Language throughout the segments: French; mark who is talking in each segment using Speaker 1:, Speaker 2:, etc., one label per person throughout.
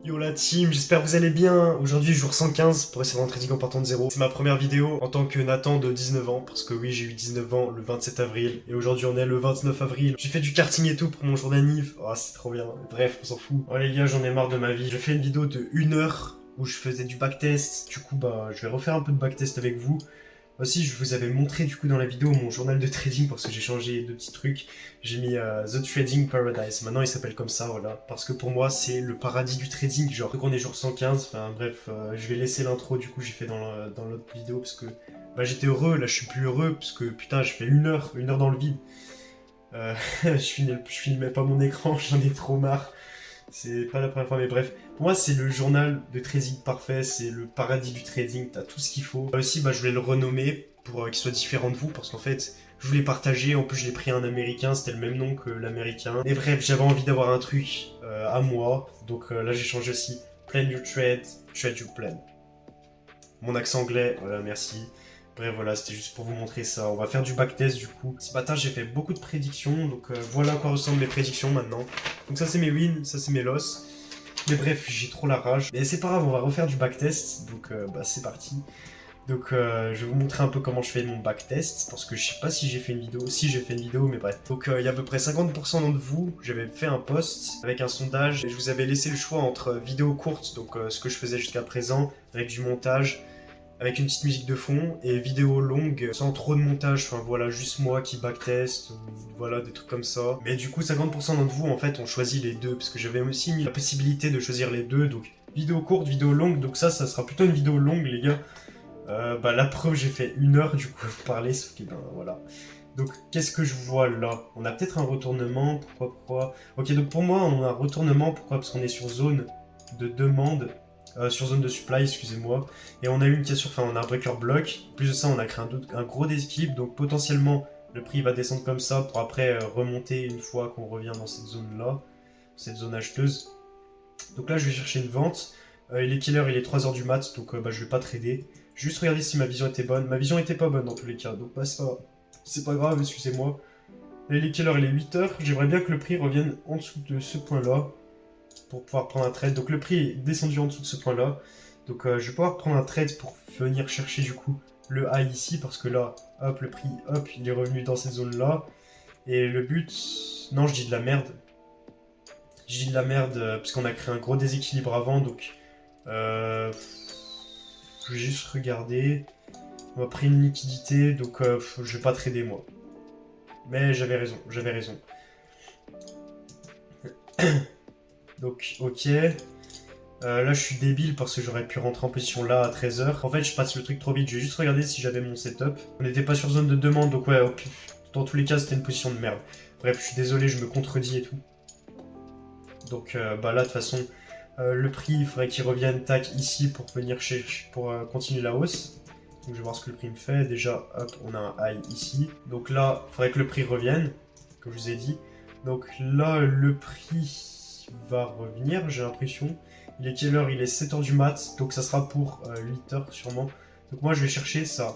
Speaker 1: Yo la team, j'espère que vous allez bien. Aujourd'hui, jour 115 pour essayer de rentrer en partant de zéro. C'est ma première vidéo en tant que Nathan de 19 ans, parce que oui, j'ai eu 19 ans le 27 avril, et aujourd'hui on est le 29 avril. J'ai fait du karting et tout pour mon jour d'anniv. Oh, c'est trop bien. Bref, on s'en fout. Oh les gars, j'en ai marre de ma vie. J'ai fait une vidéo de 1 heure où je faisais du backtest. Du coup, bah, je vais refaire un peu de backtest avec vous. Aussi, je vous avais montré du coup dans la vidéo mon journal de trading parce que j'ai changé deux petits trucs. J'ai mis The Trading Paradise. Maintenant, il s'appelle comme ça, voilà. Parce que pour moi, c'est le paradis du trading. Genre, donc on est jour 115. Enfin, bref, je vais laisser l'intro du coup, j'ai fait dans l'autre vidéo parce que bah, j'étais heureux. Là, je suis plus heureux parce que putain, j'ai fait 1 heure dans le vide. Je filmais pas mon écran, j'en ai trop marre. C'est pas la première fois, mais bref. Pour moi, c'est le journal de trading parfait, c'est le paradis du trading, t'as tout ce qu'il faut. Aussi, bah, je voulais le renommer pour qu'il soit différent de vous, parce qu'en fait, je voulais partager. En plus, je l'ai pris à un américain, c'était le même nom que l'américain. Et bref, j'avais envie d'avoir un truc à moi, donc là, j'ai changé aussi. Plan your trade, trade your plan. Mon accent anglais, voilà, merci. Bref, voilà, c'était juste pour vous montrer ça. On va faire du backtest du coup. Ce matin, j'ai fait beaucoup de prédictions, donc voilà à quoi ressemblent mes prédictions maintenant. Donc ça, c'est mes wins, ça, c'est mes losses. Mais bref, j'ai trop la rage. Mais c'est pas grave, on va refaire du backtest, donc bah, c'est parti. Donc je vais vous montrer un peu comment je fais mon backtest, parce que je sais pas si j'ai fait une vidéo. Si, j'ai fait une vidéo, mais bref. Donc il y a à peu près 50% d'entre vous, j'avais fait un post avec un sondage, et je vous avais laissé le choix entre vidéos courtes, donc ce que je faisais jusqu'à présent, avec du montage, avec une petite musique de fond, et vidéo longue sans trop de montage, enfin voilà, juste moi qui backtest, ou voilà, des trucs comme ça. Mais du coup, 50% d'entre vous, en fait, ont choisi les deux, parce que j'avais aussi mis la possibilité de choisir les deux, donc vidéo courte, vidéo longue, donc ça sera plutôt une vidéo longue, les gars. Bah la preuve, j'ai fait 1 heure, du coup, vous parler, sauf que ben voilà. Donc, qu'est-ce que je vois là? On a peut-être un retournement, pourquoi? Ok, donc pour moi, on a un retournement, pourquoi? Parce qu'on est sur zone de demande, sur zone de supply, excusez-moi. Et on a eu une cassure, enfin, on a un breaker block. Plus de ça, on a créé un gros déséquilibre, donc potentiellement, le prix va descendre comme ça pour après remonter une fois qu'on revient dans cette zone-là, cette zone acheteuse. Donc là, je vais chercher une vente. Il est killer, il est 3 heures du mat, donc bah, je vais pas trader. Juste regarder si ma vision était bonne. Ma vision était pas bonne dans tous les cas, donc bah, c'est pas grave, excusez-moi. Là, il est killer, il est 8 heures. J'aimerais bien que le prix revienne en dessous de ce point-là pour pouvoir prendre un trade. Donc le prix est descendu en dessous de ce point-là. Donc je vais pouvoir prendre un trade pour venir chercher du coup le high ici, parce que là, hop, le prix, hop, il est revenu dans cette zone-là. Et le but... Non, je dis de la merde. Je dis de la merde parce qu'on a créé un gros déséquilibre avant, donc... Je vais juste regarder. On a pris une liquidité, donc je vais pas trader moi. Mais j'avais raison, j'avais raison. Donc, ok. Là, je suis débile parce que j'aurais pu rentrer en position là à 13 h. En fait, je passe le truc trop vite. Je vais juste regarder si j'avais mon setup. On n'était pas sur zone de demande, donc ouais, dans tous les cas, c'était une position de merde. Bref, je suis désolé, je me contredis et tout. Donc, bah là, de toute façon, le prix, il faudrait qu'il revienne, tac, ici pour venir pour continuer la hausse. Donc, je vais voir ce que le prix me fait. Déjà, hop, on a un high ici. Donc là, il faudrait que le prix revienne, comme je vous ai dit. Donc là, le prix va revenir, j'ai l'impression. Il est quelle heure? Il est 7 h du mat, donc ça sera pour 8 h sûrement. Donc moi, je vais chercher ça.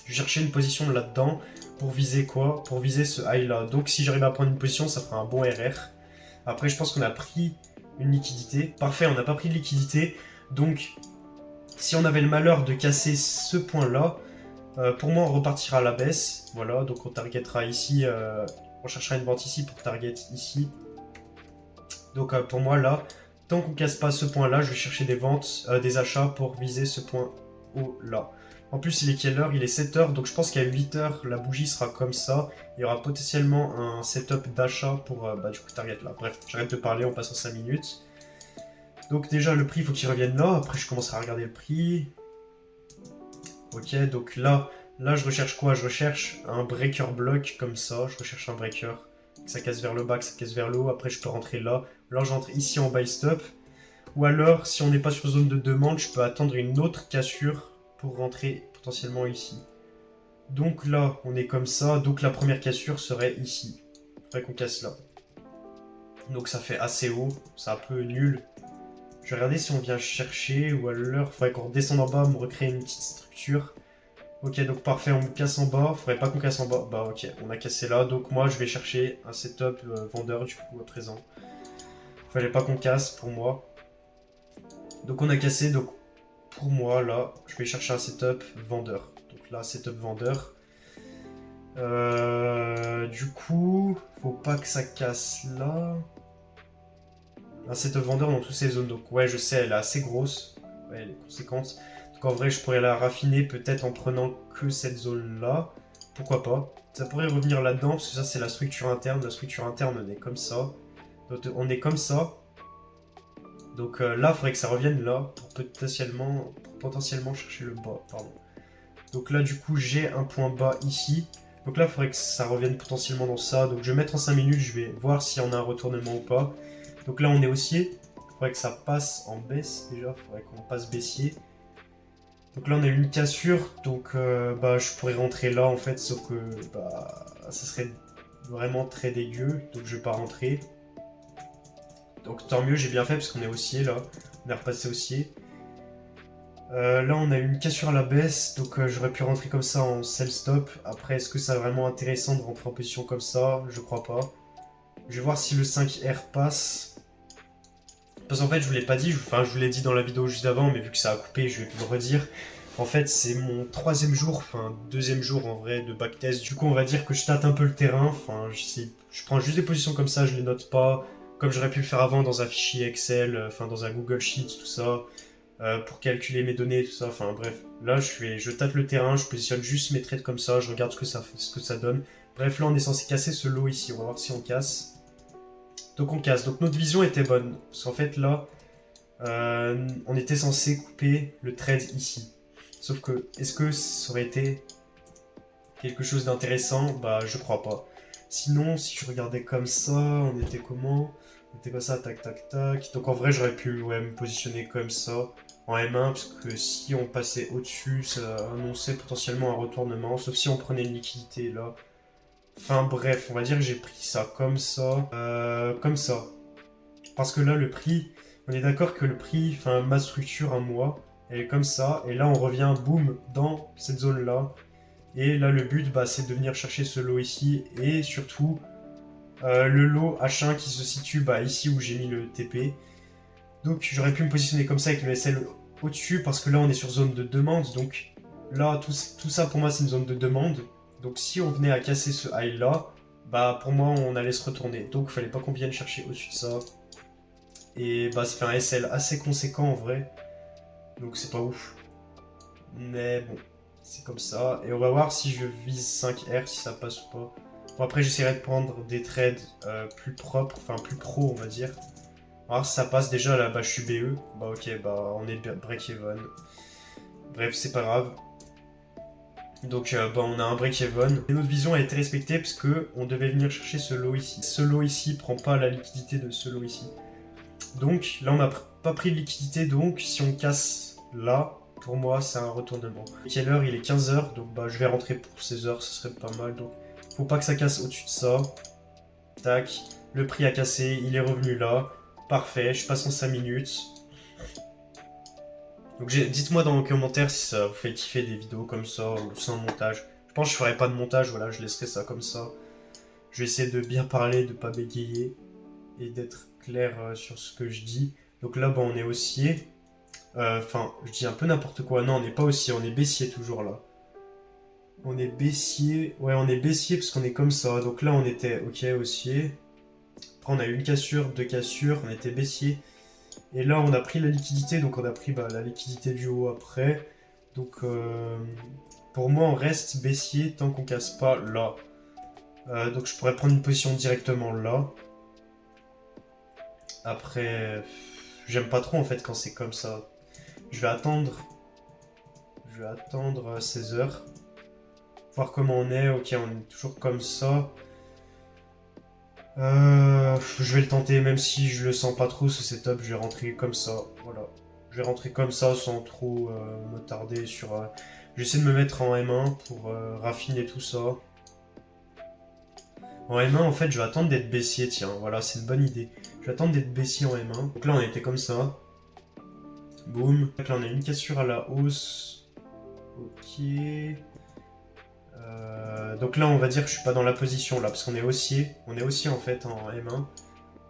Speaker 1: Je vais chercher une position là-dedans pour viser quoi? Pour viser ce high-là. Donc si j'arrive à prendre une position, ça fera un bon RR. Après, je pense qu'on a pris une liquidité. Parfait, on n'a pas pris de liquidité. Donc, si on avait le malheur de casser ce point-là, pour moi, on repartira à la baisse. Voilà, donc on targetera ici. On cherchera une vente ici pour target ici. Donc pour moi, là, tant qu'on casse pas ce point-là, je vais chercher des ventes, des achats pour viser ce point haut-là. En plus, il est quelle heure? Il est 7 h, donc je pense qu'à 8 h, la bougie sera comme ça. Il y aura potentiellement un setup d'achat pour bah, du coup target là. Bref, j'arrête de parler, on passe en 5 minutes. Donc déjà, le prix, il faut qu'il revienne là. Après, je commencerai à regarder le prix. Ok, donc là, je recherche quoi? Je recherche un breaker block comme ça. Je recherche un breaker. Que ça casse vers le bas, que ça casse vers le haut. Après, je peux rentrer là. Alors, j'entre ici en buy stop. Ou alors, si on n'est pas sur zone de demande, je peux attendre une autre cassure pour rentrer potentiellement ici. Donc là, on est comme ça. Donc la première cassure serait ici. Il faudrait qu'on casse là. Donc ça fait assez haut. C'est un peu nul. Je vais regarder si on vient chercher, ou alors il faudrait qu'on redescende en bas, me recréer une petite structure. Ok, donc parfait, on me casse en bas. Faudrait pas qu'on casse en bas. Bah ok, on a cassé là. Donc moi, je vais chercher un setup vendeur du coup à présent. Fallait pas qu'on casse pour moi. Donc on a cassé, donc pour moi là, je vais chercher un setup vendeur. Donc là, setup vendeur. Du coup, faut pas que ça casse là. Un setup vendeur dans toutes ces zones. Donc ouais, je sais, elle est assez grosse. Ouais, elle est conséquente. Donc en vrai, je pourrais la raffiner peut-être en prenant que cette zone-là. Pourquoi pas. Ça pourrait revenir là-dedans, parce que ça, c'est la structure interne. La structure interne, on est comme ça. Donc, on est comme ça. Donc là, il faudrait que ça revienne là pour potentiellement chercher le bas. Pardon. Donc là, du coup, j'ai un point bas ici. Donc là, il faudrait que ça revienne potentiellement dans ça. Donc je vais mettre en 5 minutes, je vais voir s'il y en a un retournement ou pas. Donc là, on est haussier. Il faudrait que ça passe en baisse déjà. Il faudrait qu'on passe baissier. Donc là, on a eu une cassure. Donc bah, je pourrais rentrer là en fait. Sauf que bah, ça serait vraiment très dégueu. Donc je vais pas rentrer. Donc tant mieux, j'ai bien fait parce qu'on est haussier là. On est repassé haussier. Là, on a eu une cassure à la baisse, donc j'aurais pu rentrer comme ça en sell stop. Après, est-ce que c'est vraiment intéressant de rentrer en position comme ça? Je crois pas. Je vais voir si le 5R passe. Parce qu'en fait, je vous l'ai pas dit, enfin, je vous l'ai dit dans la vidéo juste avant, mais vu que ça a coupé, je vais vous le redire. En fait, c'est mon 3e jour, enfin 2e jour en vrai de backtest. Du coup, on va dire que je tâte un peu le terrain. Enfin, je prends juste des positions comme ça, je les note pas. Comme j'aurais pu le faire avant dans un fichier Excel, enfin dans un Google Sheets, tout ça. Pour calculer mes données, tout ça. Enfin bref, là je tâte le terrain, je positionne juste mes trades comme ça, je regarde ce que ça donne. Bref, là on est censé casser ce lot ici, on va voir si on casse. Donc on casse, donc notre vision était bonne. Parce qu'en fait là, on était censé couper le trade ici. Sauf que, est-ce que ça aurait été quelque chose d'intéressant? Bah je crois pas. Sinon, si je regardais comme ça, on était comment? On était comme ça, tac tac tac. Donc en vrai j'aurais pu ouais, me positionner comme ça en M1, parce que si on passait au-dessus, ça annonçait potentiellement un retournement, sauf si on prenait une liquidité là. Enfin bref, on va dire que j'ai pris ça comme ça. Comme ça. Parce que là, le prix, on est d'accord que le prix, enfin ma structure à moi, elle est comme ça. Et là, on revient, boum, dans cette zone-là. Et là, le but, bah, c'est de venir chercher ce lot ici. Et surtout, le lot H1 qui se situe bah, ici où j'ai mis le TP. Donc j'aurais pu me positionner comme ça avec le SL au-dessus parce que là on est sur zone de demande. Donc là tout ça pour moi c'est une zone de demande. Donc si on venait à casser ce high là, bah pour moi on allait se retourner. Donc il fallait pas qu'on vienne chercher au-dessus de ça. Et bah ça fait un SL assez conséquent en vrai. Donc c'est pas ouf. Mais bon, c'est comme ça. Et on va voir si je vise 5R si ça passe ou pas. Bon après j'essaierai de prendre des trades plus propres, enfin plus pro on va dire. Alors si ça passe déjà là, bah je suis BE. Bah ok, bah on est break-even. Bref, c'est pas grave. Donc bah on a un break-even. Et notre vision a été respectée parce que on devait venir chercher ce lot ici. Ce lot ici prend pas la liquidité de ce lot ici. Donc là on n'a pas pris de liquidité, donc si on casse là, pour moi c'est un retournement. Quelle heure? Il est 15h, donc bah je vais rentrer pour 16h, ce serait pas mal. Donc faut pas que ça casse au-dessus de ça. Tac, le prix a cassé, il est revenu là. Parfait, je passe en 5 minutes. Donc dites-moi dans les commentaires si ça vous fait kiffer des vidéos comme ça ou sans montage. Je pense que je ferai pas de montage, voilà, je laisserai ça comme ça. Je vais essayer de bien parler, de pas bégayer et d'être clair sur ce que je dis. Donc là, bah, on est haussier. Enfin, je dis un peu n'importe quoi. Non, on n'est pas haussier, on est baissier toujours là. On est baissier. Ouais, on est baissier parce qu'on est comme ça. Donc là, on était ok haussier. Après, on a eu une cassure, 2 cassures, on était baissier. Et là, on a pris la liquidité, donc on a pris bah, la liquidité du haut après. Donc, pour moi, on reste baissier tant qu'on casse pas là. Donc, je pourrais prendre une position directement là. Après, j'aime pas trop en fait quand c'est comme ça. Je vais attendre. Je vais attendre 16h. Voir comment on est. Ok, on est toujours comme ça. Je vais le tenter, même si je le sens pas trop ce setup, je vais rentrer comme ça, voilà. Je vais rentrer comme ça sans trop me tarder sur... J'essaie de me mettre en M1 pour raffiner tout ça. En M1, en fait, je vais attendre d'être baissier, tiens, voilà, c'est une bonne idée. Je vais attendre d'être baissier en M1. Donc là, on était comme ça. Boum. Là, on a une cassure à la hausse. Ok. Donc là, on va dire que je suis pas dans la position là, parce qu'on est haussier. On est haussier en fait en M1.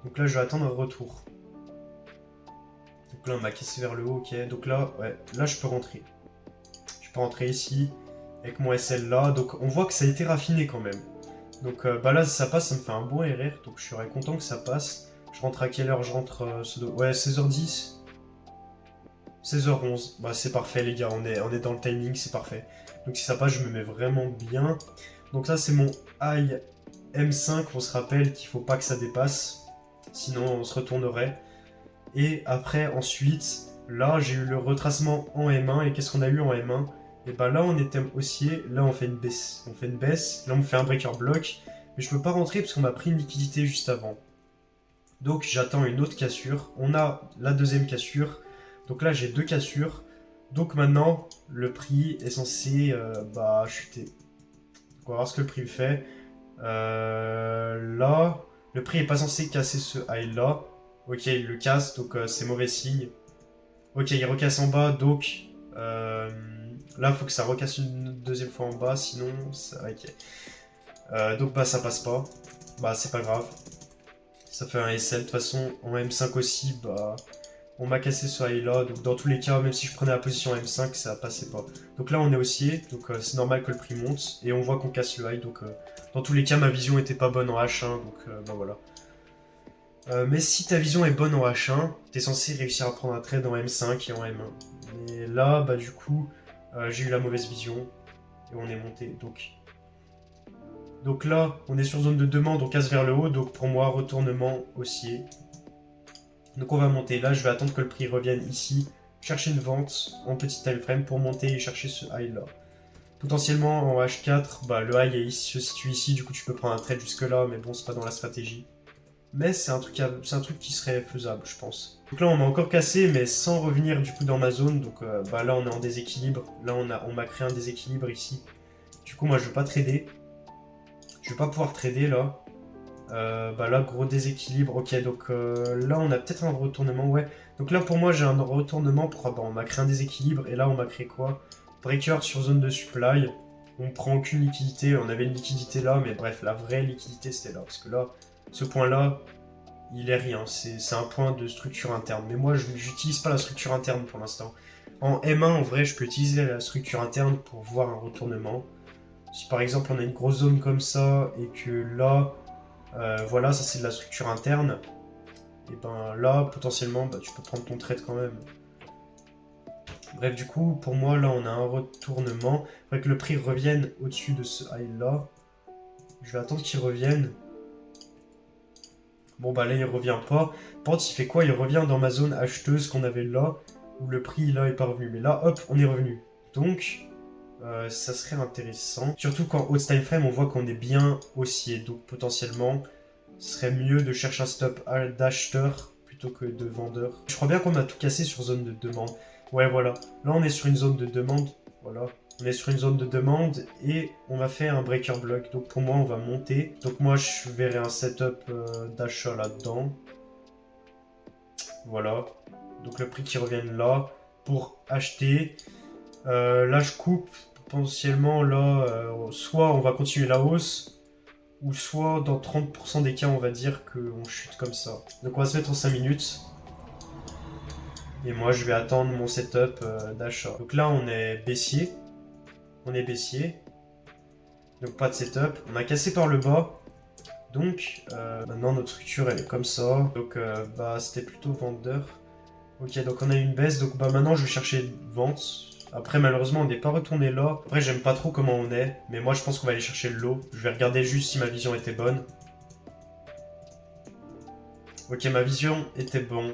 Speaker 1: Donc là, je vais attendre un retour. Donc là, on m'a cassé vers le haut, ok. Donc là, ouais, là, je peux rentrer. Je peux rentrer ici, avec mon SL là. Donc on voit que ça a été raffiné quand même. Donc bah là, ça passe, ça me fait un bon RR. Donc je serais content que ça passe. Je rentre à quelle heure? Je rentre ouais, 16h10. 16h11. Bah c'est parfait les gars, on est dans le timing, c'est parfait. Donc si ça passe, je me mets vraiment bien. Donc là, c'est mon high M5. On se rappelle qu'il faut pas que ça dépasse. Sinon, on se retournerait. Et après, ensuite, là, j'ai eu le retracement en M1. Et qu'est-ce qu'on a eu en M1? Et bah là, on était haussier. Là, on fait une baisse. On fait une baisse. Là, on fait un breaker block. Mais je peux pas rentrer parce qu'on m'a pris une liquidité juste avant. Donc, j'attends une autre cassure. On a la deuxième cassure. Donc là, j'ai deux cassures. Donc maintenant, le prix est censé bah, chuter. Donc, on va voir ce que le prix fait. Là, le prix est pas censé casser ce high là. Ok, il le casse, donc c'est mauvais signe. Ok, il recasse en bas, donc là, il faut que ça recasse une deuxième fois en bas, sinon, ça... ok. Donc bah ça passe pas. Bah c'est pas grave. Ça fait un SL. De toute façon, en M5 aussi, bah on m'a cassé ce high là. Donc dans tous les cas, même si je prenais la position M5, ça passait pas. Donc là, on est haussier, donc c'est normal que le prix monte. Et on voit qu'on casse le high, donc dans tous les cas, ma vision était pas bonne en H1, donc bah voilà. Mais si ta vision est bonne en H1, t'es censé réussir à prendre un trade en M5 et en M1. Mais là, bah du coup, j'ai eu la mauvaise vision et on est monté. Donc là, on est sur zone de demande, on casse vers le haut. Donc pour moi, retournement haussier. Donc on va monter. Là, je vais attendre que le prix revienne ici, chercher une vente en petit time frame pour monter et chercher ce high là. Potentiellement en H4, bah, le high se situe ici, du coup tu peux prendre un trade jusque là, mais bon, c'est pas dans la stratégie. Mais c'est un truc qui serait faisable, je pense. Donc là, on m'a encore cassé, mais sans revenir du coup dans ma zone. Donc bah, là, on est en déséquilibre. Là, on m'a créé un déséquilibre ici. Du coup, moi, je veux pas trader. Je vais pas pouvoir trader là. Bah là, gros déséquilibre. Ok, donc là, on a peut-être un retournement. Ouais. Donc là, pour moi, j'ai un retournement. Bah, on m'a créé un déséquilibre. Et là, on m'a créé quoi? Breaker sur zone de supply. On prend aucune liquidité. On avait une liquidité là, mais bref, la vraie liquidité, c'était là. Parce que là, ce point-là, il est rien. C'est un point de structure interne. Mais moi, je n'utilise pas la structure interne pour l'instant. En M1, en vrai, je peux utiliser la structure interne pour voir un retournement. Si par exemple, on a une grosse zone comme ça et que là, voilà, ça c'est de la structure interne, et ben là, potentiellement, bah, tu peux prendre ton trade quand même. Bref, du coup, pour moi, là, on a un retournement. Il faudrait que le prix revienne au-dessus de ce high-là. Je vais attendre qu'il revienne. Bon, bah là, il revient pas. Par contre, il fait quoi? Il revient dans ma zone acheteuse qu'on avait là, où le prix, là, est pas revenu. Mais là, hop, on est revenu. Donc, ça serait intéressant. Surtout qu'en haut time frame, on voit qu'on est bien haussier. Donc, potentiellement, ce serait mieux de chercher un stop d'acheteur plutôt que de vendeur. Je crois bien qu'on a tout cassé sur zone de demande. Ouais, voilà. Là, on est sur une zone de demande. Voilà. On est sur une zone de demande et on va faire un breaker block. Donc pour moi, on va monter. Donc moi, je verrai un setup d'achat là-dedans. Voilà. Donc le prix qui revienne là pour acheter. Là, je coupe. Potentiellement, là, soit on va continuer la hausse, ou soit dans 30% des cas, on va dire qu'on chute comme ça. Donc on va se mettre en 5 minutes. Et moi, je vais attendre mon setup d'achat. Donc là, on est baissier. On est baissier. Donc pas de setup. On a cassé par le bas. Donc maintenant, notre structure, elle est comme ça. Donc bah, c'était plutôt vendeur. Ok, donc on a eu une baisse. Donc bah, maintenant, je vais chercher une vente. Après, malheureusement, on n'est pas retourné là. Après, j'aime pas trop comment on est. Mais moi, je pense qu'on va aller chercher le lot. Je vais regarder juste si ma vision était bonne. Ok, ma vision était bonne.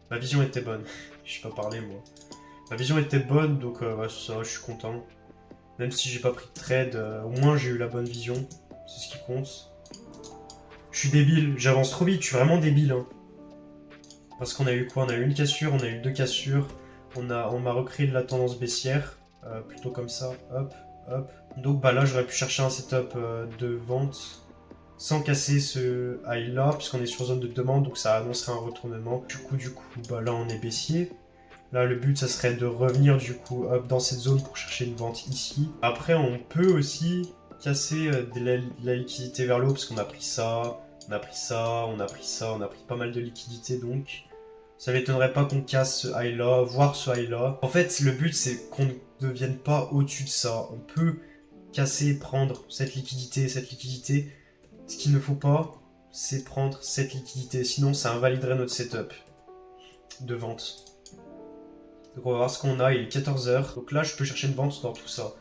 Speaker 1: Ma vision était bonne. Je sais pas parler, moi. Ma vision était bonne, donc ouais, ça, je suis content. Même si j'ai pas pris de trade, au moins j'ai eu la bonne vision. C'est ce qui compte. Je suis débile. J'avance trop vite. Je suis vraiment débile. Hein. Parce qu'on a eu quoi? On a eu une cassure, on a eu deux cassures. On m'a recréé de la tendance baissière. Plutôt comme ça. Hop, hop. Donc bah là, j'aurais pu chercher un setup de vente sans casser ce high là, puisqu'on est sur zone de demande, donc ça annoncerait un retournement. Du coup, bah là, on est baissier. Là, le but, ça serait de revenir du coup hop, dans cette zone pour chercher une vente ici. Après, on peut aussi casser de la liquidité vers le haut, parce qu'on a pris ça, on a pris ça, on a pris ça, on a pris pas mal de liquidité, donc Ça m'étonnerait pas qu'on casse ce high là, voire ce high là. En fait, le but c'est qu'on ne devienne pas au-dessus de ça. On peut casser, prendre cette liquidité, cette liquidité. Ce qu'il ne faut pas, c'est prendre cette liquidité. Sinon, ça invaliderait notre setup de vente. Donc on va voir ce qu'on a, il est 14 h. Donc là, je peux chercher une vente dans tout ça.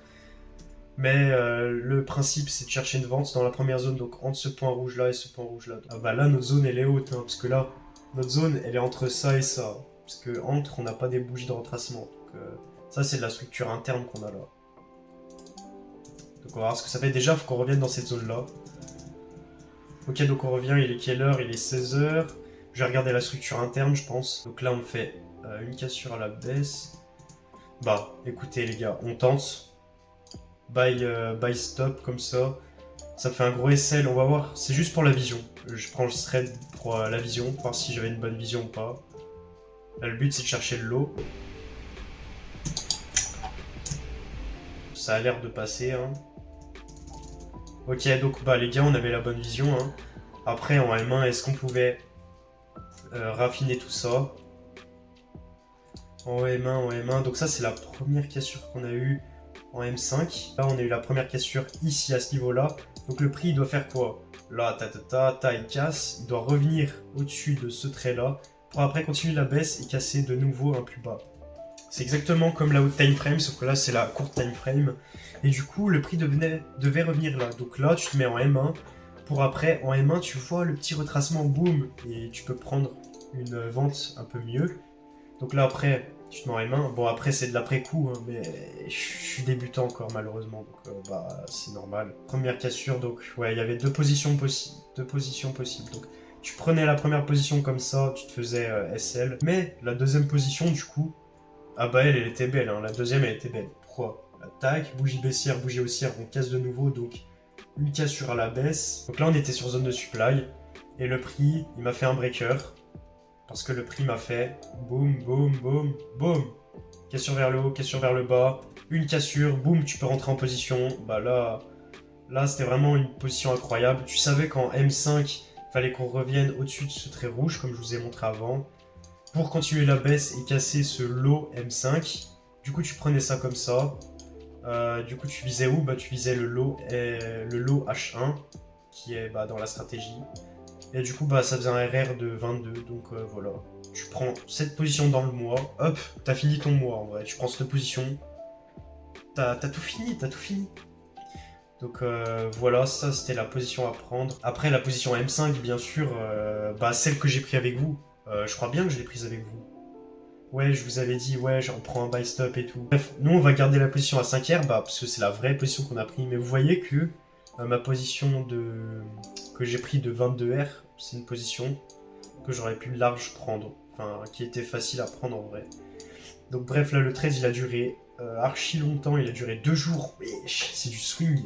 Speaker 1: Mais le principe, c'est de chercher une vente dans la première zone, donc entre ce point rouge là et ce point rouge là. Ah bah là, notre zone, elle est haute, hein, parce que là, notre zone, elle est entre ça et ça. Parce que entre, on n'a pas des bougies de retracement. Donc ça, c'est de la structure interne qu'on a là. Donc on va voir ce que ça fait. Déjà, il faut qu'on revienne dans cette zone là. Ok, donc on revient, il est quelle heure? Il est 16 h. Je vais regarder la structure interne, je pense. Donc là, on fait une cassure à la baisse. Bah, écoutez les gars, on tente. Buy stop, comme ça. Ça fait un gros SL, on va voir. C'est juste pour la vision. Je prends le thread pour la vision, voir si j'avais une bonne vision ou pas. Là, le but, c'est de chercher le lot. Ça a l'air de passer, hein. Ok, donc bah les gars, on avait la bonne vision, hein. Après, en M1, est-ce qu'on pouvait raffiner tout ça? En M1. Donc ça, c'est la première cassure qu'on a eue en M5. Là, on a eu la première cassure ici, à ce niveau-là. Donc le prix, il doit faire quoi? Là, il casse. Il doit revenir au-dessus de ce trait-là pour après continuer la baisse et casser de nouveau un plus bas. C'est exactement comme la haute time frame, sauf que là, c'est la courte time frame. Et du coup, le prix devait revenir là. Donc là, tu te mets en M1. Pour après, en M1, tu vois le petit retracement, boum, et tu peux prendre une vente un peu mieux. Donc là, après, tu te mets en M1. Bon, après, c'est de l'après-coup, hein, mais je suis débutant encore, malheureusement. Donc, bah, c'est normal. Première cassure, donc, ouais, il y avait deux positions possibles. Donc, tu prenais la première position comme ça, tu te faisais SL. Mais la deuxième position, du coup, ah bah, elle était belle, hein. La deuxième, elle était belle. Pourquoi? Tac, bougie baissière, bougie haussière, on casse de nouveau, donc une cassure à la baisse. Donc là, on était sur zone de supply. Et le prix, il m'a fait un breaker. Parce que le prix m'a fait boum, boum, boum, boum. Cassure vers le haut, cassure vers le bas. Une cassure, boum, tu peux rentrer en position. Bah là c'était vraiment une position incroyable. Tu savais qu'en M5, il fallait qu'on revienne au-dessus de ce trait rouge, comme je vous ai montré avant, pour continuer la baisse et casser ce lot M5. Du coup, tu prenais ça comme ça. Du coup, tu visais où? Bah, tu visais le lot H1, qui est bah, dans la stratégie. Et du coup, bah, ça faisait un RR de 22, donc voilà. Tu prends cette position dans le mois, hop, t'as fini ton mois en vrai. Tu prends cette position, t'as tout fini, Donc voilà, ça c'était la position à prendre. Après, la position M5, bien sûr, bah, celle que j'ai pris avec vous. Je crois bien que je l'ai prise avec vous. Ouais, je vous avais dit, ouais, j'en prends un buy stop et tout. Bref, nous on va garder la position à 5R, bah, parce que c'est la vraie position qu'on a pris. Mais vous voyez que ma position que j'ai pris de 22R, c'est une position que j'aurais pu large prendre. Enfin, qui était facile à prendre en vrai. Donc bref, là le trade il a duré archi longtemps, il a duré 2 jours. Wesh, c'est du swing.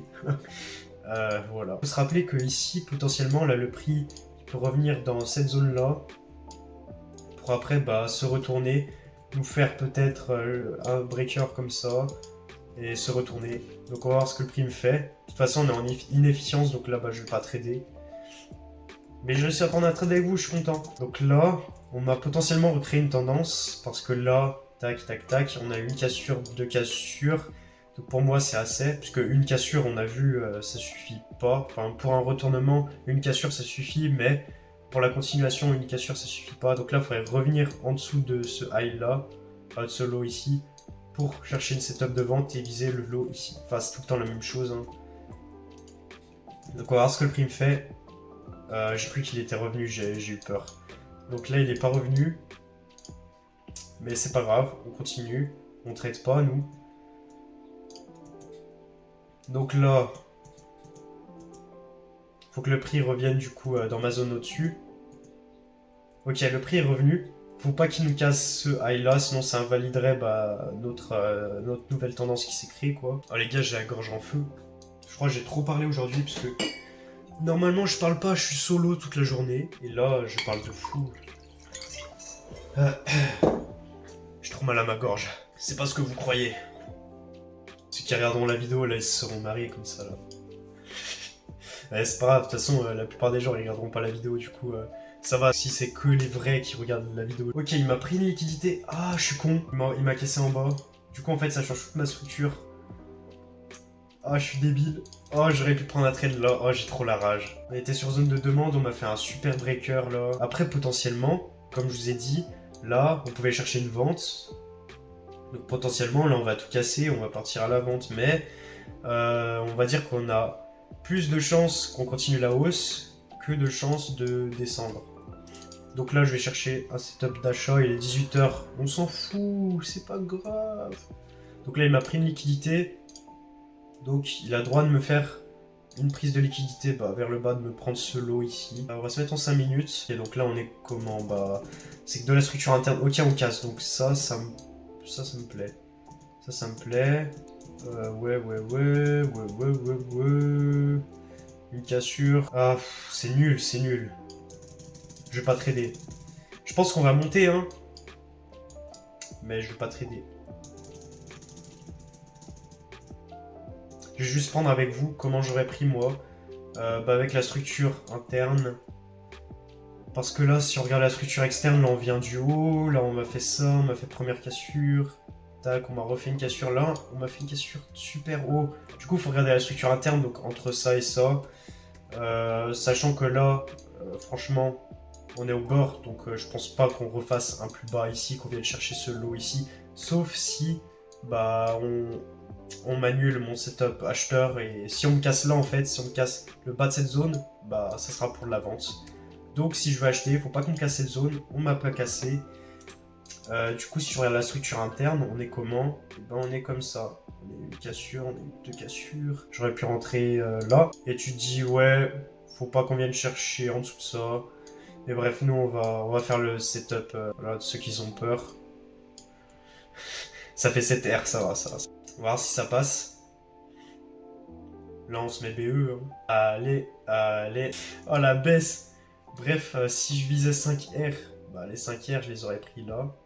Speaker 1: Voilà. Il faut se rappeler que ici, potentiellement, là le prix il peut revenir dans cette zone là. Pour après bah, se retourner, nous faire peut-être un breaker comme ça, et se retourner. Donc on va voir ce que le prix me fait. De toute façon on est en inefficience, donc là bah, je vais pas trader. Mais j'ai réussi à prendre un trade avec vous, je suis content. Donc là, on m'a potentiellement recréé une tendance, parce que là, tac, tac, tac, on a une cassure, deux cassures. Donc pour moi c'est assez, puisque une cassure on a vu, ça suffit pas. Enfin pour un retournement, une cassure ça suffit, mais pour la continuation, une cassure ça suffit pas. Donc là, il faudrait revenir en dessous de ce high là, de ce low ici, pour chercher une setup de vente et viser le low ici. Enfin, c'est tout le temps la même chose, hein. Donc on va voir ce que le prix me fait. J'ai cru qu'il était revenu, j'ai eu peur. Donc là, il n'est pas revenu. Mais c'est pas grave, on continue. On trade pas, nous. Donc là, faut que le prix revienne du coup dans ma zone au-dessus. Ok, le prix est revenu. Faut pas qu'il nous casse ce high là, sinon ça invaliderait bah, notre nouvelle tendance qui s'est créée quoi. Oh les gars, j'ai la gorge en feu. Je crois que j'ai trop parlé aujourd'hui parce que normalement je parle pas, je suis solo toute la journée. Et là, je parle de fou. J'ai trop mal à ma gorge. C'est pas ce que vous croyez. Ceux qui regarderont la vidéo là, ils se seront mariés comme ça là. C'est pas grave, de toute façon, la plupart des gens ils regarderont pas la vidéo du coup. Ça va si c'est que les vrais qui regardent la vidéo. Ok, il m'a pris une liquidité. Ah, je suis con. Il m'a cassé en bas. Du coup, en fait, ça change toute ma structure. Ah, je suis débile. Oh, j'aurais pu prendre un trade là. Oh, j'ai trop la rage. On était sur zone de demande, on m'a fait un super breaker là. Après, potentiellement, comme je vous ai dit, là, on pouvait chercher une vente. Donc potentiellement, là, on va tout casser, on va partir à la vente. Mais on va dire qu'on a plus de chances qu'on continue la hausse que de chances de descendre. Donc là, je vais chercher un setup d'achat. Il est 18h. On s'en fout, c'est pas grave. Donc là, il m'a pris une liquidité. Donc il a le droit de me faire une prise de liquidité vers le bas, de me prendre ce lot ici. On va se mettre en 5 minutes. Et donc là on est comment? C'est que de la structure interne. Ok, on casse. Donc ça me plaît. Ça me plaît. Ouais. Une cassure. Ah, c'est nul. Je vais pas trader. Je pense qu'on va monter, hein. Mais je vais pas trader. Je vais juste prendre avec vous comment j'aurais pris moi, avec la structure interne. Parce que là, si on regarde la structure externe, là on vient du haut, là on m'a fait ça, on m'a fait première cassure. Tac, on m'a refait une cassure là, on m'a fait une cassure super haut. Du coup, il faut regarder la structure interne, donc entre ça et ça. Sachant que là, franchement, on est au bord, donc je pense pas qu'on refasse un plus bas ici, qu'on vienne chercher ce lot ici. Sauf si, on m'annule mon setup acheteur, et si on me casse là en fait, si on me casse le bas de cette zone, ça sera pour de la vente. Donc si je veux acheter, faut pas qu'on me casse cette zone, on m'a pas cassé. Du coup si je regarde la structure interne, on est comment? On est comme ça. On a une cassure, on a eu 2 cassures. J'aurais pu rentrer là. Et tu te dis ouais, faut pas qu'on vienne chercher en dessous de ça. Mais bref, nous on va faire le setup voilà, de ceux qui ont peur. Ça fait 7 R, ça va. On va voir si ça passe. Là, on se met BE. Hein. Allez. Oh, la baisse. Bref, si je visais 5R, les 5R, je les aurais pris là.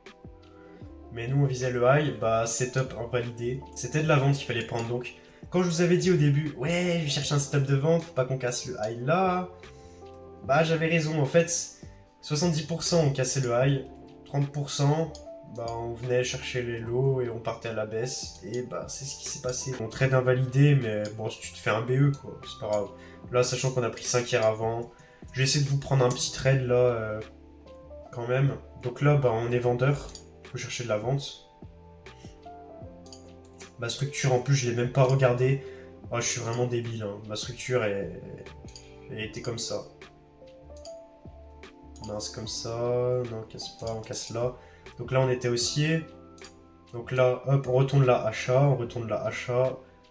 Speaker 1: Mais nous, on visait le high. Setup invalidé. C'était de la vente qu'il fallait prendre. Donc, quand je vous avais dit au début, ouais, je cherche un setup de vente, faut pas qu'on casse le high là. J'avais raison. En fait, 70% on cassait le high. 30%, on venait chercher les lots et on partait à la baisse. Et c'est ce qui s'est passé. On trade invalidé, mais bon, si tu te fais un BE, quoi, c'est pas grave. Là, sachant qu'on a pris 5 R avant, je vais essayer de vous prendre un petit trade là, quand même. Donc là, on est vendeur. Il faut chercher de la vente. Ma structure, en plus, je l'ai même pas regardée. Oh, je suis vraiment débile. Hein. Ma structure, elle était comme ça. Non, c'est comme ça. Non, on casse pas, on casse là. Donc là, on était haussier. Donc là, hop, on retourne là, achat.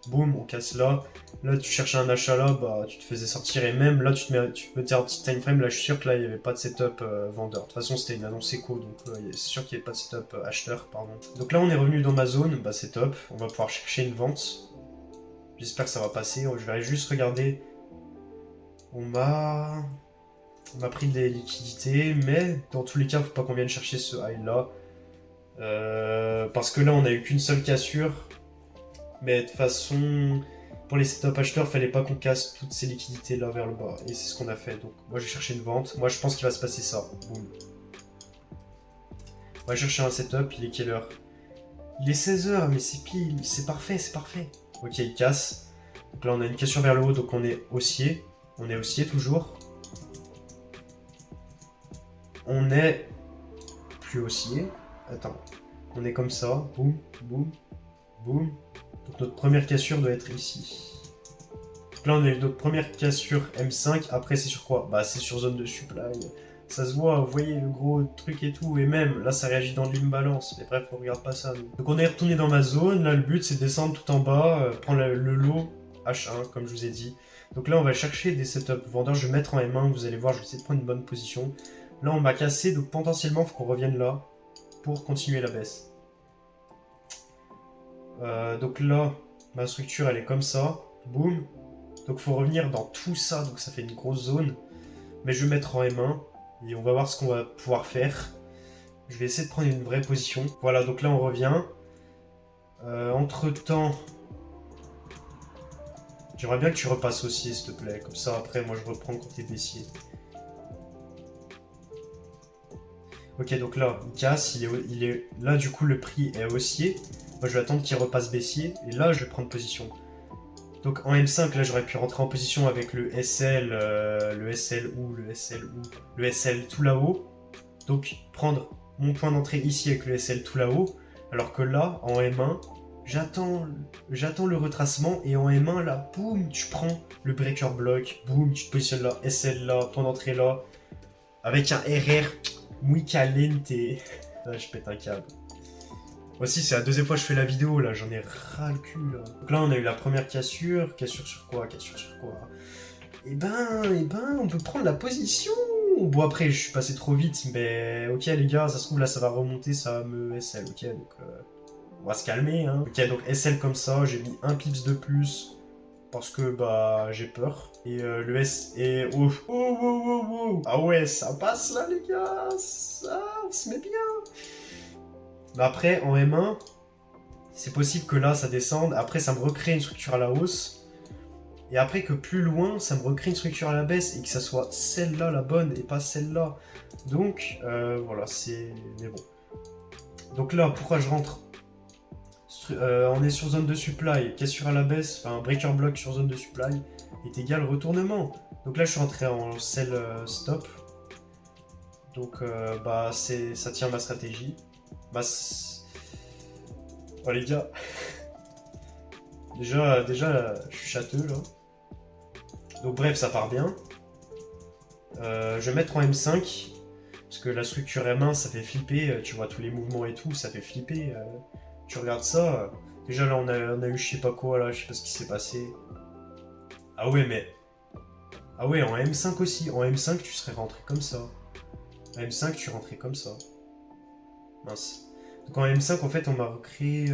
Speaker 1: Boum, on casse là. Là, tu cherchais un achat là, tu te faisais sortir. Et même là, tu te mettais un petit time frame. Là, je suis sûr que là, il n'y avait pas de setup vendeur. De toute façon, c'était une annonce éco. Donc, c'est sûr qu'il n'y avait pas de setup acheteur, pardon. Donc là, on est revenu dans ma zone. C'est top. On va pouvoir chercher une vente. J'espère que ça va passer. Je vais juste regarder. On m'a pris des liquidités, mais dans tous les cas, faut pas qu'on vienne chercher ce high là. Parce que là, on a eu qu'une seule cassure. Mais de toute façon, pour les setup acheteurs, fallait pas qu'on casse toutes ces liquidités là vers le bas. Et c'est ce qu'on a fait. Donc, moi, j'ai cherché une vente. Moi, je pense qu'il va se passer ça. Boum. On va chercher un setup. Il est quelle heure? Il est 16h, mais c'est pile. C'est parfait. Ok, il casse. Donc là, on a une cassure vers le haut. Donc, on est haussier. On est haussier toujours. On est plus haussier. Attends. On est comme ça. Boum, boum, boum. Donc notre première cassure doit être ici. Donc là, on a eu notre première cassure M5. Après, c'est sur quoi? C'est sur zone de supply. Ça se voit, vous voyez le gros truc et tout. Et même, là, ça réagit dans l'imbalance. Mais bref, on regarde pas ça. Nous. Donc on est retourné dans ma zone. Là, le but, c'est de descendre tout en bas. Prendre le lot H1, comme je vous ai dit. Donc là, on va chercher des setups vendeurs. Je vais mettre en M1. Vous allez voir, je vais essayer de prendre une bonne position. Là, on m'a cassé. Donc potentiellement, il faut qu'on revienne là pour continuer la baisse. Donc là, ma structure, elle est comme ça. Boum. Donc, il faut revenir dans tout ça. Donc, ça fait une grosse zone. Mais je vais mettre en M1. Et on va voir ce qu'on va pouvoir faire. Je vais essayer de prendre une vraie position. Voilà, donc là, on revient. Entre-temps, j'aimerais bien que tu repasses haussier, s'il te plaît. Comme ça, après, moi, je reprends quand t'es baissier. Ok, donc là, il casse, il est... Là, du coup, le prix est haussier. Moi, je vais attendre qu'il repasse baissier. Et là, je vais prendre position. Donc, en M5, là, j'aurais pu rentrer en position avec le SL, le SL ou, le SL ou, le SL tout là-haut. Donc, prendre mon point d'entrée ici avec le SL tout là-haut. Alors que là, en M1, j'attends le retracement. Et en M1, là, boum, tu prends le breaker block. Boum, tu te positionnes là, SL là, point d'entrée là. Avec un RR muy caliente. Là, je pète un câble. Aussi, c'est la deuxième fois que je fais la vidéo, là, j'en ai ras le cul, là. Donc là, on a eu la première cassure. Cassure sur quoi? Cassure sur quoi? Eh ben, on peut prendre la position. Bon, après, je suis passé trop vite, mais ok, les gars, ça se trouve, là, ça va remonter, ça va me SL, ok, donc on va se calmer, hein. Ok, donc SL comme ça, j'ai mis un pips de plus, parce que, bah, j'ai peur. Et le S... Et... Oh, oh, oh, oh, oh. Ah ouais, ça passe, là, les gars. Ça, on se met bien. Mais après, en M1, c'est possible que là, ça descende. Après, ça me recrée une structure à la hausse. Et après que plus loin, ça me recrée une structure à la baisse et que ça soit celle-là la bonne et pas celle-là. Donc, voilà, c'est... Mais bon. Donc là, pourquoi je rentre? On est sur zone de supply. Cassure à la baisse, enfin, breaker block sur zone de supply est égal retournement. Donc là, je suis rentré en sell stop. Donc, bah, ça tient ma stratégie. Bah, oh les gars. déjà, je suis châteux là. Donc bref, ça part bien. Je vais mettre en M5. Parce que la structure M1, ça fait flipper. Tu vois tous les mouvements et tout, ça fait flipper. Tu regardes ça. Déjà là, on a eu je sais pas quoi là, je sais pas ce qui s'est passé. Ah ouais, mais... Ah ouais, en M5 aussi. En M5, tu serais rentré comme ça. En M5, tu rentrais comme ça. Mince. Donc en M5, en fait, on m'a recréé...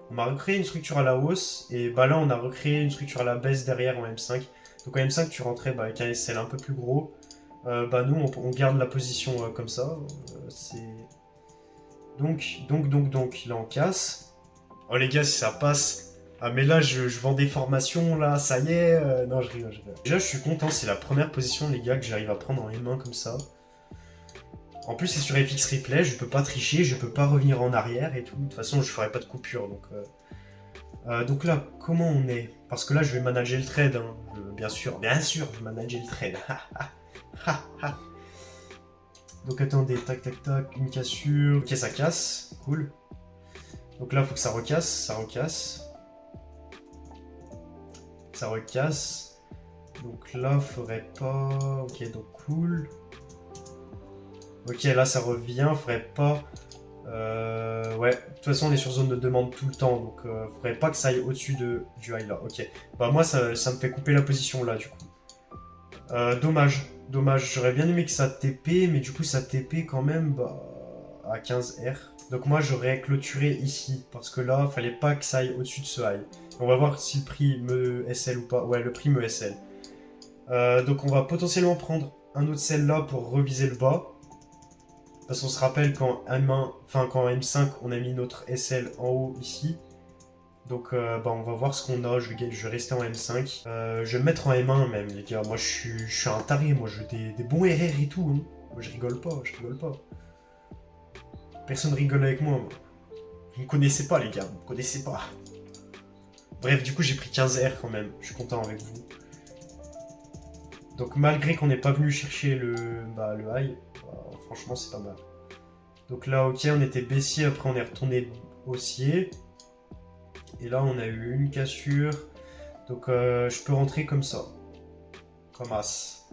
Speaker 1: On m'a recréé une structure à la hausse, et bah là on a recréé une structure à la baisse derrière en M5. Donc en M5 tu rentrais bah, avec un SL un peu plus gros. Bah nous on garde la position comme ça. C'est... Donc, là on casse. Oh les gars, si ça passe... Ah mais là je vends des formations là, ça y est. Non je rigole, je rigole. Déjà je suis content, c'est la première position les gars que j'arrive à prendre en M1 comme ça. En plus c'est sur FX Replay, je peux pas tricher, je peux pas revenir en arrière et tout. De toute façon je ferai pas de coupure donc là, comment on est? Parce que là, je vais manager le trade. Hein. Bien sûr, je vais manager le trade. Donc attendez, tac, tac, tac, une cassure. Ok, ça casse, cool. Donc là, il faut que ça recasse, ça recasse. Ça recasse. Donc là, faudrait pas... Ok, donc cool. Ok, là, ça revient, faudrait pas... Ouais, de toute façon on est sur zone de demande tout le temps, donc faudrait pas que ça aille au-dessus du high là, ok. Bah moi ça me fait couper la position là du coup. Dommage, j'aurais bien aimé que ça TP, mais du coup ça TP quand même bah, à 15R. Donc moi j'aurais clôturé ici, parce que là fallait pas que ça aille au-dessus de ce high. On va voir si le prix me SL ou pas, ouais le prix me SL. Donc on va potentiellement prendre un autre sell là pour reviser le bas. Parce qu'on se rappelle qu'en M1, enfin qu'en M5, on a mis notre SL en haut ici. Donc bah, on va voir ce qu'on a, je vais rester en M5. Je vais me mettre en M1 même les gars, moi je suis un taré, moi je des bons RR et tout. Hein. Moi je rigole pas, Personne rigole avec moi. Vous me connaissez pas les gars, vous me connaissez pas. Bref, du coup j'ai pris 15 R quand même, je suis content avec vous. Donc malgré qu'on n'ait pas venu chercher le high, franchement c'est pas mal. Donc là ok on était baissier, après on est retourné haussier. Et là on a eu une cassure. Donc je peux rentrer comme ça. Comme As.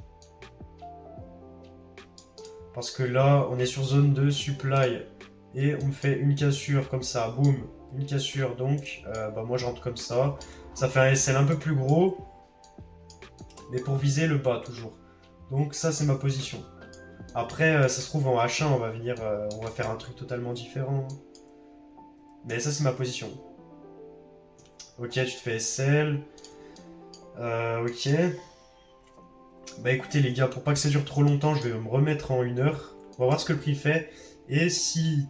Speaker 1: Parce que là on est sur zone de supply. Et on me fait une cassure comme ça. Boum. Une cassure donc. Bah moi je rentre comme ça. Ça fait un SL un peu plus gros. Mais pour viser le bas toujours. Donc ça c'est ma position. Après, ça se trouve en H1, on va venir, on va faire un truc totalement différent. Mais ça, c'est ma position. Ok, tu te fais SL. Ok. Bah écoutez les gars, pour pas que ça dure trop longtemps, je vais me remettre en 1 heure. On va voir ce que le prix fait. Et si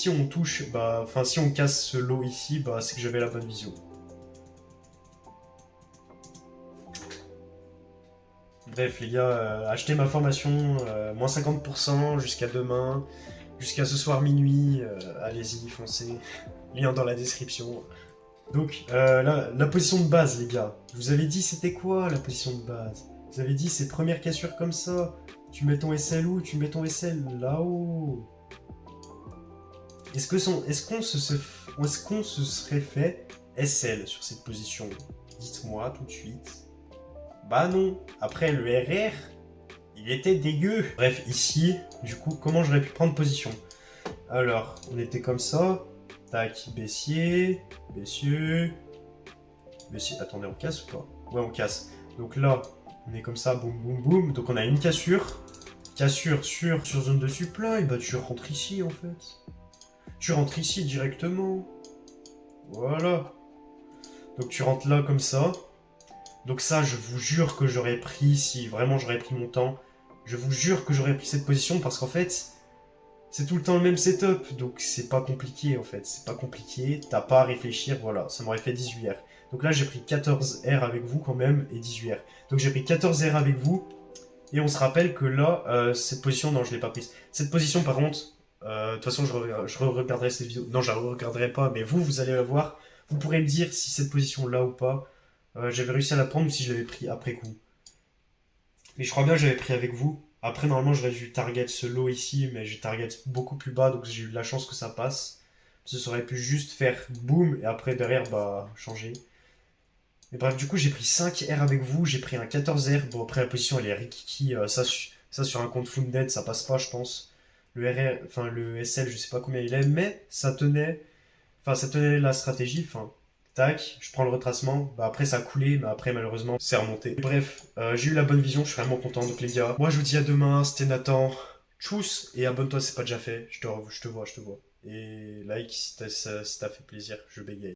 Speaker 1: on touche, bah, enfin si on casse ce lot ici, bah c'est que j'avais la bonne vision. Bref, les gars, achetez ma formation, moins 50% jusqu'à demain, jusqu'à ce soir minuit. Allez-y, foncez. Lien dans la description. Donc, la position de base, les gars. Je vous avais dit, c'était quoi la position de base? Je vous avais dit, c'est première cassure comme ça. Tu mets ton SL où? Tu mets ton SL là-haut. Est-ce qu'on se serait fait SL sur cette position? Dites-moi tout de suite. Bah non. Après, le RR, il était dégueu. Bref, ici, du coup, comment j'aurais pu prendre position? Alors, on était comme ça. Tac, baissier, baissier, baissier. Attendez, on casse ou pas? Ouais, on casse. Donc là, on est comme ça, boum, boum, boum. Donc on a une cassure. Cassure sur zone de supply. Bah tu rentres ici, en fait. Tu rentres ici directement. Voilà. Donc tu rentres là comme ça. Donc ça, je vous jure que j'aurais pris, si vraiment j'aurais pris mon temps, je vous jure que j'aurais pris cette position parce qu'en fait, c'est tout le temps le même setup. Donc c'est pas compliqué en fait. C'est pas compliqué, t'as pas à réfléchir, voilà. Ça m'aurait fait 18 R. Donc là, j'ai pris 14 R avec vous quand même et 18 R. Donc j'ai pris 14 R avec vous. Et on se rappelle que là, cette position, non, je l'ai pas prise. Cette position, par contre, de toute façon, je regarderai cette vidéo. Non, je la regarderai pas, mais vous allez la voir. Vous pourrez me dire si cette position-là ou pas, j'avais réussi à la prendre ou si je l'avais pris après coup. Mais je crois bien que j'avais pris avec vous. Après, normalement, j'aurais dû target ce lot ici, mais j'ai target beaucoup plus bas, donc j'ai eu de la chance que ça passe. Ça aurait pu juste faire boum, et après, derrière, bah, changer. Mais bref, du coup, j'ai pris 5 R avec vous, j'ai pris un 14 R. Bon, après, la position, elle est rikiki. Ça, sur un compte Funded, ça passe pas, je pense. Le RR, enfin, le SL, je sais pas combien il est, mais ça tenait. Enfin, ça tenait la stratégie. Enfin, tac, je prends le retracement. Bah, après, ça a coulé, mais après, malheureusement, c'est remonté. Bref, j'ai eu la bonne vision, je suis vraiment content. Donc, les gars, moi, je vous dis à demain. C'était Nathan. Tchuss, et abonne-toi si c'est pas déjà fait. Je te vois. Et like si t'as fait plaisir, je bégaye.